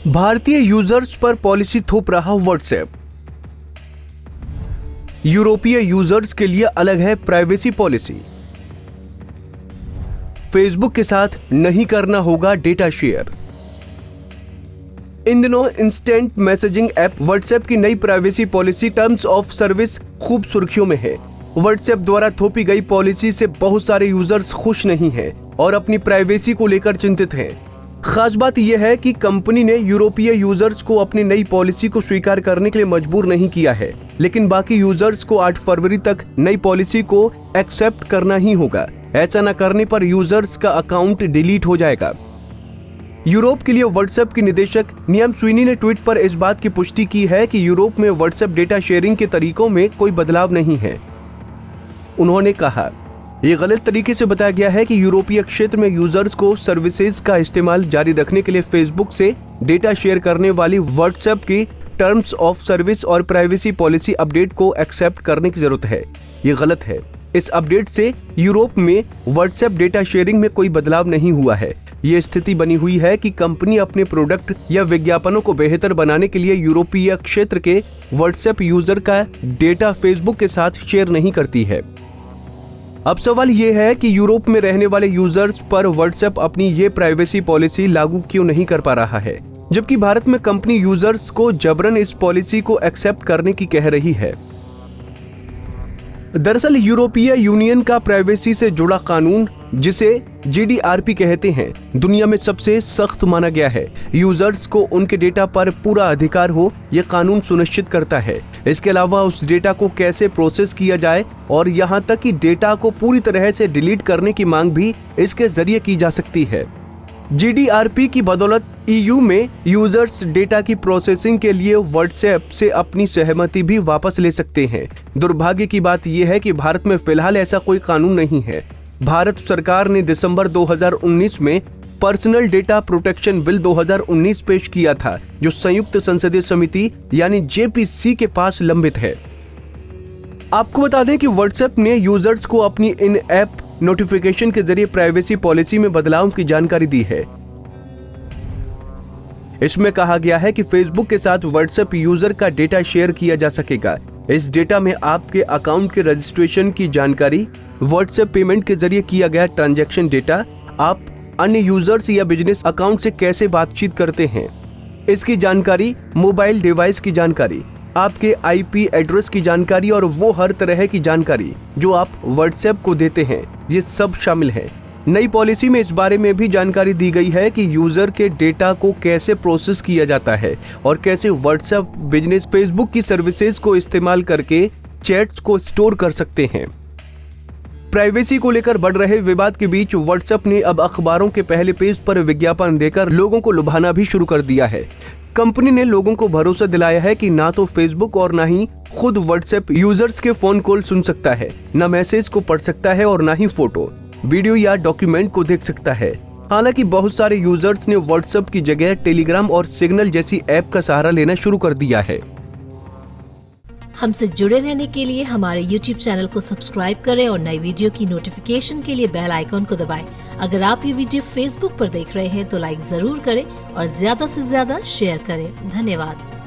भारतीय यूजर्स पर पॉलिसी थोप रहा व्हाट्सएप। यूरोपीय यूजर्स के लिए अलग है प्राइवेसी पॉलिसी। फेसबुक के साथ नहीं करना होगा डेटा शेयर। इन दिनों इंस्टेंट मैसेजिंग ऐप व्हाट्सएप की नई privacy policy terms of service खूब सुर्खियों में है। व्हाट्सएप द्वारा थोपी गई पॉलिसी से बहुत सारे यूजर्स खुश नहीं हैं और अपनी प्राइवेसी को लेकर चिंतित हैं। खास बात यह है कि कंपनी ने यूरोपीय यूजर्स को अपनी नई पॉलिसी को स्वीकार करने के लिए मजबूर नहीं किया है, लेकिन बाकी यूजर्स को 8 फरवरी तक नई पॉलिसी को एक्सेप्ट करना ही होगा। ऐसा न करने पर यूजर्स का अकाउंट डिलीट हो जाएगा। यूरोप के लिए व्हाट्सएप की निदेशक नियम स्वीनी ने ट्वीट पर इस बात की पुष्टि की है कि यूरोप में व्हाट्सएप डेटा शेयरिंग के तरीकों में कोई बदलाव नहीं है। उन्होंने कहा, ये गलत तरीके से बताया गया है कि यूरोपीय क्षेत्र में यूजर्स को सर्विसेज का इस्तेमाल जारी रखने के लिए फेसबुक से डेटा शेयर करने वाली व्हाट्सएप की टर्म्स ऑफ सर्विस और प्राइवेसी पॉलिसी अपडेट को एक्सेप्ट करने की जरूरत है। ये गलत है। इस अपडेट से यूरोप में व्हाट्सएप डेटा शेयरिंग में कोई बदलाव नहीं हुआ है। ये स्थिति बनी हुई है कि कंपनी अपने प्रोडक्ट या विज्ञापनों को बेहतर बनाने के लिए यूरोपीय क्षेत्र के व्हाट्सएप यूजर का डेटा फेसबुक के साथ शेयर नहीं करती है। अब सवाल ये है कि यूरोप में रहने वाले यूजर्स पर व्हाट्सएप अपनी ये प्राइवेसी पॉलिसी लागू क्यों नहीं कर पा रहा है, जबकि भारत में कंपनी यूजर्स को जबरन इस पॉलिसी को एक्सेप्ट करने की कह रही है। दरअसल यूरोपीय यूनियन का प्राइवेसी से जुड़ा कानून, जिसे GDPR कहते हैं, दुनिया में सबसे सख्त माना गया है। यूजर्स को उनके डेटा पर पूरा अधिकार हो, यह कानून सुनिश्चित करता है। इसके अलावा उस डेटा को कैसे प्रोसेस किया जाए और यहाँ तक कि डेटा को पूरी तरह से डिलीट करने की मांग भी इसके जरिए की जा सकती है। GDPR की बदौलत EU में यूजर्स डेटा की प्रोसेसिंग के लिए व्हाट्सएप से अपनी सहमति भी वापस ले सकते हैं। दुर्भाग्य की बात यह है कि भारत में फिलहाल ऐसा कोई कानून नहीं है। भारत सरकार ने दिसंबर 2019 में पर्सनल डेटा प्रोटेक्शन बिल 2019 पेश किया था, जो संयुक्त संसदीय समिति यानी JPC के पास लंबित है। आपको बता दें कि व्हाट्सएप ने यूजर्स को अपनी इन ऐप नोटिफिकेशन के जरिए प्राइवेसी पॉलिसी में बदलाव की जानकारी दी है। इसमें कहा गया है कि फेसबुक के साथ व्हाट्सएप यूजर का डेटा शेयर किया जा सकेगा। इस डेटा में आपके अकाउंट के रजिस्ट्रेशन की जानकारी, व्हाट्सएप पेमेंट के जरिए किया गया ट्रांजैक्शन डेटा, आप अन्य यूजर्स या बिजनेस अकाउंट से कैसे बातचीत करते हैं, इसकी जानकारी, मोबाइल डिवाइस की जानकारी, आपके IP एड्रेस की जानकारी और वो हर तरह की जानकारी जो आप व्हाट्सएप को देते हैं, ये सब शामिल है। नई पॉलिसी में इस बारे में भी जानकारी दी गई है कि यूजर के डेटा को कैसे प्रोसेस किया जाता है और कैसे व्हाट्सएप बिजनेस फेसबुक की सर्विसेज को इस्तेमाल करके चैट्स को स्टोर कर सकते हैं। प्राइवेसी को लेकर बढ़ रहे विवाद के बीच व्हाट्सएप ने अब अखबारों के पहले पेज पर विज्ञापन देकर लोगों को लुभाना भी शुरू कर दिया है। कंपनी ने लोगों को भरोसा दिलाया है कि ना तो फेसबुक और ना ही खुद व्हाट्सएप यूजर्स के फोन कॉल सुन सकता है, ना मैसेज को पढ़ सकता है और ना ही फोटो, वीडियो या डॉक्यूमेंट को देख सकता है। हालांकि बहुत सारे यूजर्स ने व्हाट्सएप की जगह टेलीग्राम और सिग्नल जैसी ऐप का सहारा लेना शुरू कर दिया है। हमसे जुड़े रहने के लिए हमारे YouTube चैनल को सब्सक्राइब करें और नई वीडियो की नोटिफिकेशन के लिए बेल आइकॉन को दबाएं। अगर आप ये वीडियो Facebook पर देख रहे हैं तो लाइक जरूर करें और ज्यादा से ज्यादा शेयर करें। धन्यवाद।